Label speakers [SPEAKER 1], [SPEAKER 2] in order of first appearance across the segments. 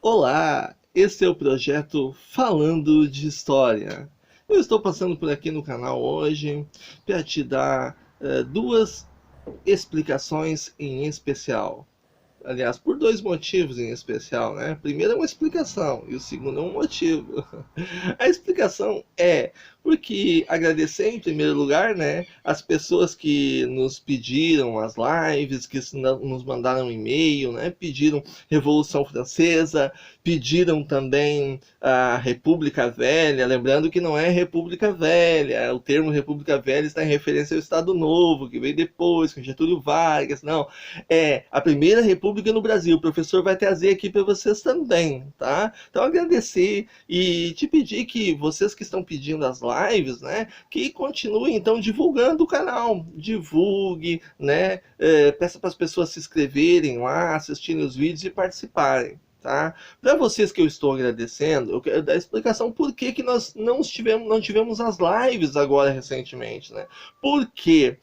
[SPEAKER 1] Olá, esse é o projeto Falando de História. Eu estou passando por aqui no canal hoje para te dar duas explicações em especial. Aliás, por dois motivos em especial, né? Primeiro é uma explicação e o segundo é um motivo. A explicação é porque agradecer em primeiro lugar, né, as pessoas que nos pediram as lives, que nos mandaram e-mail, né, pediram Revolução Francesa, pediram também a República Velha, lembrando que não é República Velha, o termo República Velha está em referência ao Estado Novo, que veio depois, com Getúlio Vargas, não, é a primeira república no Brasil. O professor vai trazer aqui para vocês também, tá? Então agradecer e te pedir que vocês que estão pedindo as lives, né, que continuem então divulgando o canal, divulgue, né, peça para as pessoas se inscreverem lá, assistirem os vídeos e participarem. Tá? Para vocês que eu estou agradecendo, eu quero dar a explicação por que nós não tivemos as lives agora recentemente, né? Porque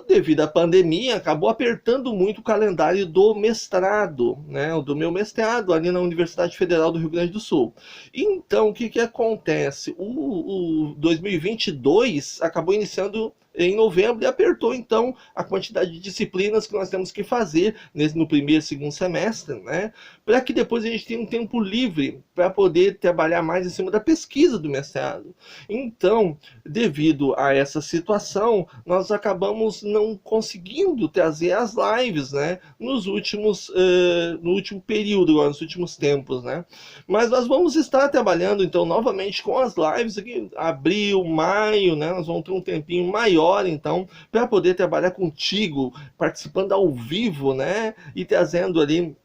[SPEAKER 1] devido à pandemia, acabou apertando muito o calendário do mestrado, né, do meu mestrado ali na Universidade Federal do Rio Grande do Sul. Então, o que acontece? O 2022 acabou iniciando em novembro e apertou então a quantidade de disciplinas que nós temos que fazer no primeiro e segundo semestre, né, para que depois a gente tenha um tempo livre para poder trabalhar mais em cima da pesquisa do mestrado. Então, devido a essa situação, nós acabamos não conseguindo trazer as lives, né, no último período, nos últimos tempos, né. Mas nós vamos estar trabalhando então novamente com as lives aqui, abril, maio, né, nós vamos ter um tempinho maior então para poder trabalhar contigo, participando ao vivo, né, e trazendo ali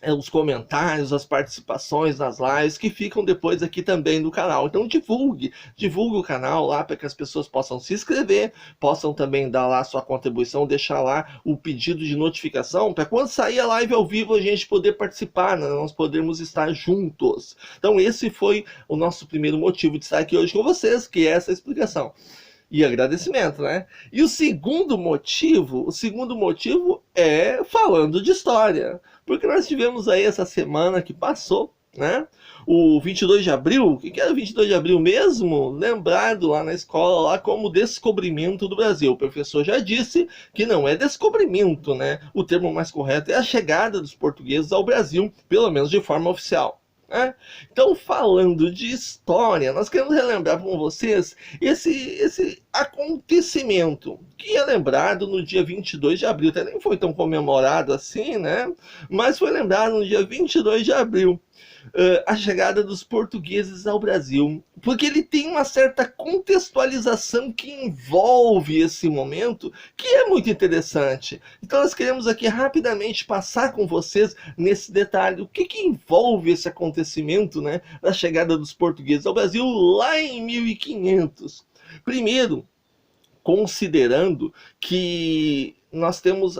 [SPEAKER 1] os comentários, as participações nas lives que ficam depois aqui também no canal. Então divulgue o canal lá para que as pessoas possam se inscrever, possam também dar lá sua contribuição, deixar lá o pedido de notificação para quando sair a live ao vivo a gente poder participar, né? Nós podermos estar juntos. Então esse foi o nosso primeiro motivo de estar aqui hoje com vocês, que é essa explicação e agradecimento, né? E o segundo motivo é falando de história, porque nós tivemos aí essa semana que passou, né? O 22 de abril, o que era o 22 de abril mesmo? Lembrado lá na escola lá como descobrimento do Brasil. O professor já disse que não é descobrimento, né? O termo mais correto é a chegada dos portugueses ao Brasil, pelo menos de forma oficial. Então, falando de história, nós queremos relembrar com vocês esse acontecimento que é lembrado no dia 22 de abril, até nem foi tão comemorado assim, né? Mas foi lembrado no dia 22 de abril, a chegada dos portugueses ao Brasil, porque ele tem uma certa contextualização que envolve esse momento, que é muito interessante. Então nós queremos aqui rapidamente passar com vocês nesse detalhe, o que envolve esse acontecimento, né, da chegada dos portugueses ao Brasil lá em 1500. Primeiro, considerando que nós temos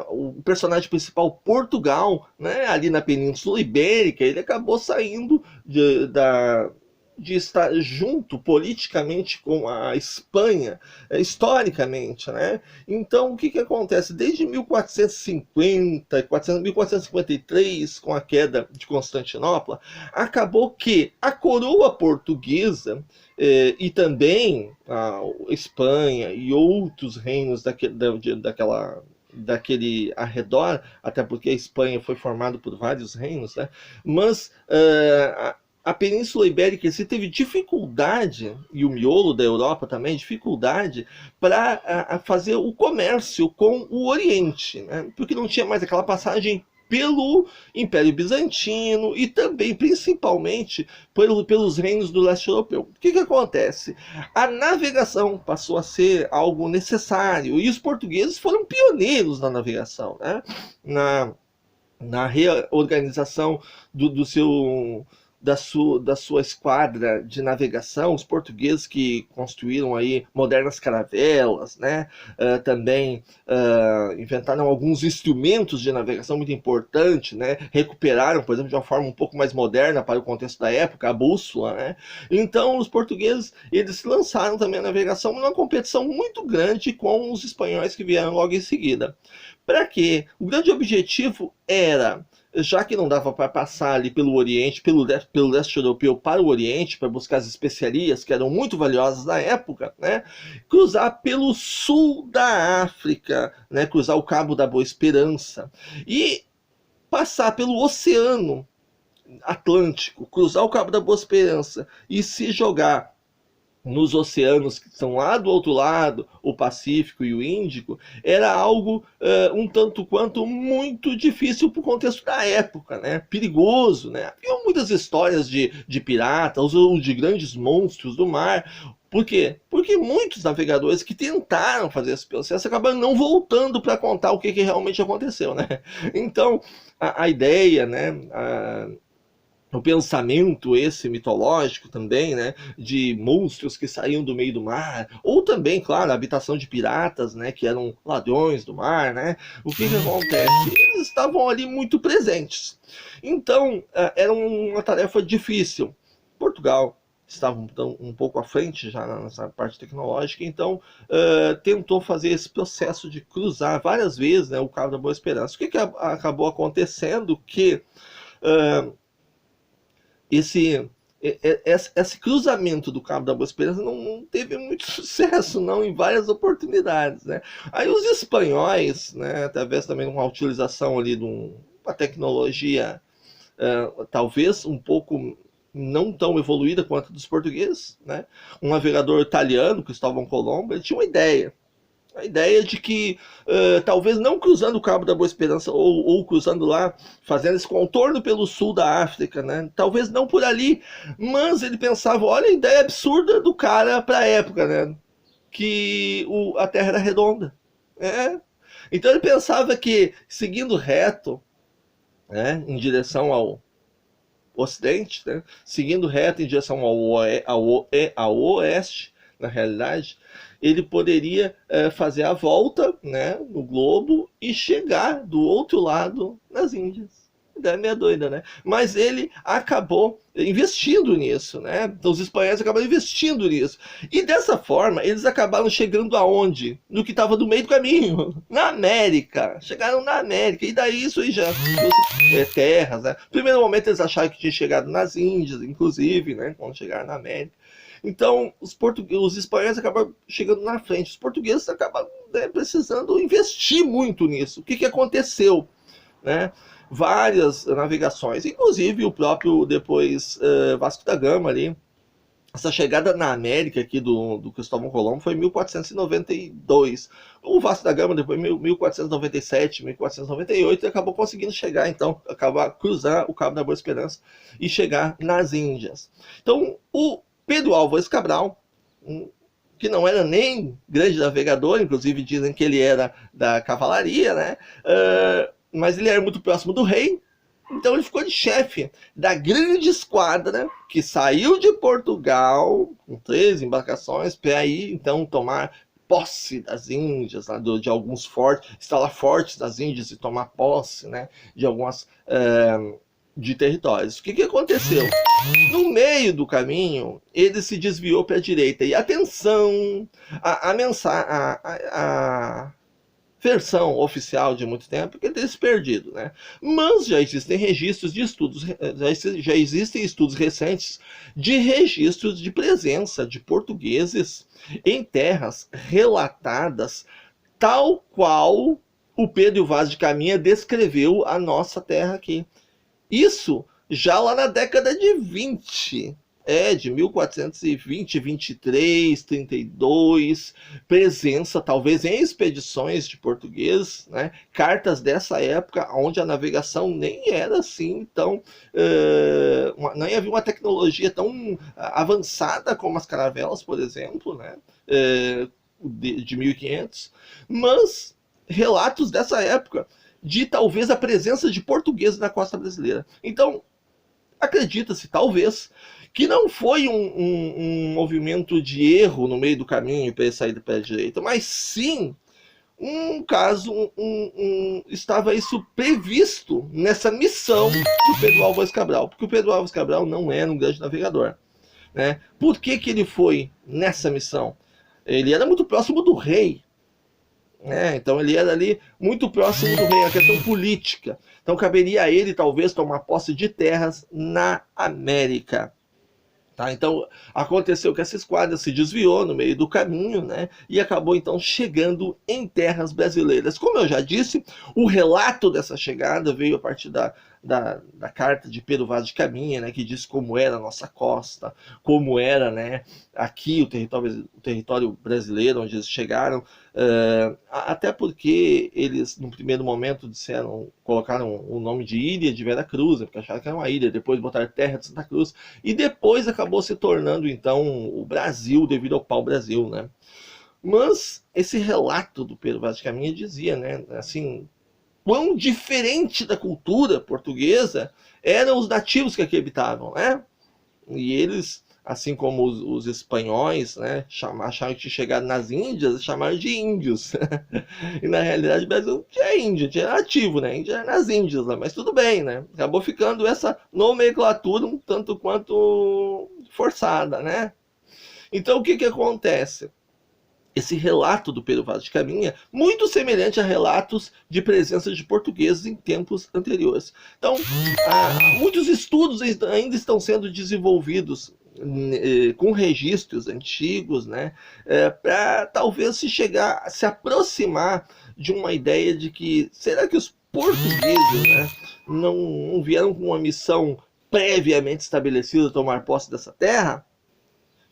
[SPEAKER 1] o personagem principal, Portugal, né, ali na Península Ibérica, ele acabou saindo de estar junto politicamente com a Espanha, historicamente, né? Então, o que acontece? Desde 1450, 1453, com a queda de Constantinopla, acabou que a coroa portuguesa e também a Espanha e outros reinos daquele arredor, até porque a Espanha foi formada por vários reinos, né? Mas a Península Ibérica se teve dificuldade, e o miolo da Europa também, dificuldade para fazer o comércio com o Oriente, né? Porque não tinha mais aquela passagem pelo Império Bizantino e também, principalmente, pelos reinos do leste europeu. O que acontece? A navegação passou a ser algo necessário e os portugueses foram pioneiros na navegação, né? Na reorganização do seu da sua esquadra de navegação, os portugueses que construíram aí modernas caravelas, né? Também inventaram alguns instrumentos de navegação muito importantes, né? Recuperaram, por exemplo, de uma forma um pouco mais moderna para o contexto da época, a bússola, né? Então, os portugueses, eles lançaram também a navegação numa competição muito grande com os espanhóis que vieram logo em seguida. Para quê? O grande objetivo era já que não dava para passar ali pelo Oriente, pelo leste europeu para o Oriente, para buscar as especiarias, que eram muito valiosas na época, né? Cruzar pelo sul da África, né? Cruzar o Cabo da Boa Esperança e passar pelo Oceano Atlântico, cruzar o Cabo da Boa Esperança e se jogar nos oceanos que estão lá do outro lado, o Pacífico e o Índico, era algo um tanto quanto muito difícil para o contexto da época, né? Perigoso, né? Havia muitas histórias de piratas ou de grandes monstros do mar. Por quê? Porque muitos navegadores que tentaram fazer esse processo acabaram não voltando para contar o que realmente aconteceu, né? Então, a ideia, né? O pensamento esse mitológico também, né, de monstros que saíam do meio do mar, ou também, claro, a habitação de piratas, né, que eram ladrões do mar, né, o que acontece? Eles estavam ali muito presentes. Então, era uma tarefa difícil. Portugal estava um pouco à frente já nessa parte tecnológica, então tentou fazer esse processo de cruzar várias vezes, né, o Cabo da Boa Esperança. O que acabou acontecendo? Que esse cruzamento do Cabo da Boa Esperança não teve muito sucesso, não, em várias oportunidades, né? Aí os espanhóis, né, através também de uma utilização ali de uma tecnologia talvez um pouco não tão evoluída quanto a dos portugueses, né? Um navegador italiano, Cristóvão Colombo, ele tinha uma ideia. A ideia de que talvez não cruzando o Cabo da Boa Esperança ou cruzando lá, fazendo esse contorno pelo sul da África, né? Talvez não por ali, mas ele pensava, olha a ideia absurda do cara para a época, né? Que a Terra era redonda. Então ele pensava que seguindo reto, né, em direção ao Ocidente, né, seguindo reto em direção ao Oeste, na realidade, ele poderia fazer a volta, né, no globo e chegar do outro lado nas Índias. Ideia meio doida, né? Mas ele acabou investindo nisso, né? Então, os espanhóis acabaram investindo nisso. E dessa forma, eles acabaram chegando aonde? No que estava no meio do caminho, na América. Chegaram na América. E daí isso aí já trouxe terras, né? No primeiro momento eles acharam que tinha chegado nas Índias, inclusive, né? Quando chegaram na América. Então, os espanhóis acabaram chegando na frente. Os portugueses acabaram, né, precisando investir muito nisso. O que aconteceu? Né? Várias navegações, inclusive o próprio depois Vasco da Gama ali. Essa chegada na América aqui do Cristóvão Colombo foi em 1492. O Vasco da Gama depois em 1497, 1498 e acabou conseguindo chegar, então, acabar cruzar o Cabo da Boa Esperança e chegar nas Índias. Então, o Pedro Álvares Cabral, que não era nem grande navegador, inclusive dizem que ele era da cavalaria, né? Mas ele era muito próximo do rei, então ele ficou de chefe da grande esquadra que saiu de Portugal com 13 embarcações para ir então tomar posse das Índias, né, de alguns fortes, instalar fortes das Índias e tomar posse, né, de algumas de territórios. O que aconteceu? No meio do caminho, ele se desviou para a direita. E atenção, a versão oficial de muito tempo que ele teria se perdido, né? Mas já existem registros de estudos, já existem estudos recentes de registros de presença de portugueses em terras relatadas tal qual o Pedro Vaz de Caminha descreveu a nossa terra aqui. Isso já lá na década de 20, de 1420, 23, 32, presença talvez em expedições de portugueses, né? Cartas dessa época onde a navegação nem era assim tão, nem havia uma tecnologia tão avançada como as caravelas, por exemplo, né? De 1500, mas relatos dessa época de talvez a presença de portugueses na costa brasileira. Então, acredita-se, talvez, que não foi um movimento de erro no meio do caminho para ele sair do pé direito, mas sim um caso, estava isso previsto nessa missão do Pedro Álvares Cabral, porque o Pedro Álvares Cabral não era um grande navegador, né? Por que ele foi nessa missão? Ele era muito próximo do rei. Então ele era ali muito próximo do rei, a questão política. Então caberia a ele talvez tomar posse de terras na América. Tá? Então aconteceu que essa esquadra se desviou no meio do caminho, né? E acabou então chegando em terras brasileiras. Como eu já disse, o relato dessa chegada veio a partir da carta de Pedro Vaz de Caminha, né? Que diz como era a nossa costa, como era, né? Aqui o território brasileiro onde eles chegaram. Até porque eles, no primeiro momento, colocaram o nome de Ilha de Vera Cruz, porque acharam que era uma ilha, depois botaram Terra de Santa Cruz, e depois acabou se tornando, então, o Brasil, devido ao pau-brasil, né? Mas esse relato do Pedro Vaz de Caminha dizia, né, assim, quão diferente da cultura portuguesa eram os nativos que aqui habitavam, né? E eles, assim como os espanhóis, né, acharam que chegaram nas Índias, chamaram de índios. E na realidade o Brasil não tinha índio, tinha nativo, né? Índia era nas Índias, né? Mas tudo bem, né? Acabou ficando essa nomenclatura um tanto quanto forçada, né? Então o que que acontece? Esse relato do Pedro Vaz de Caminha, muito semelhante a relatos de presença de portugueses em tempos anteriores. Então, muitos estudos ainda estão sendo desenvolvidos com registros antigos, né, para talvez se aproximar de uma ideia de que, será que os portugueses, né, não vieram com uma missão previamente estabelecida de tomar posse dessa terra?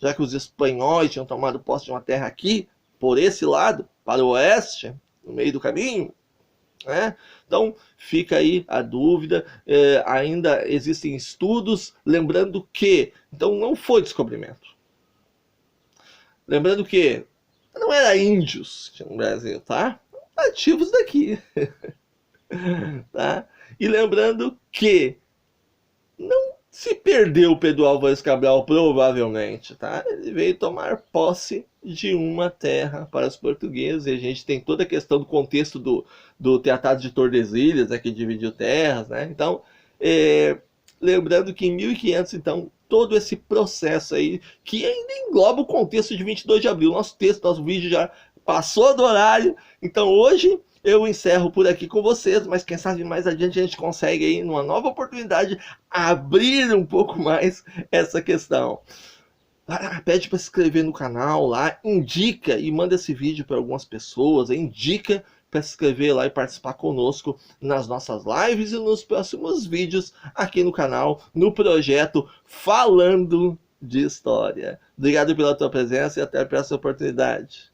[SPEAKER 1] Já que os espanhóis tinham tomado posse de uma terra aqui, por esse lado, para o oeste, no meio do caminho, né? Então fica aí a dúvida, ainda existem estudos, lembrando que, então não foi descobrimento. Lembrando que não era índios no Brasil, tá? Nativos daqui. Tá? E lembrando que não se perdeu Pedro Álvares Cabral, provavelmente, tá? Ele veio tomar posse de uma terra para os portugueses, e a gente tem toda a questão do contexto do Tratado de Tordesilhas, né, que dividiu terras, né? Então, lembrando que em 1500, então, todo esse processo aí, que ainda engloba o contexto de 22 de abril, nosso vídeo já passou do horário, então hoje eu encerro por aqui com vocês, mas quem sabe mais adiante a gente consegue aí, numa nova oportunidade, abrir um pouco mais essa questão. Pede para se inscrever no canal lá, indica e manda esse vídeo para algumas pessoas, indica para se inscrever lá e participar conosco nas nossas lives e nos próximos vídeos aqui no canal, no projeto Falando de História. Obrigado pela tua presença e até a próxima oportunidade.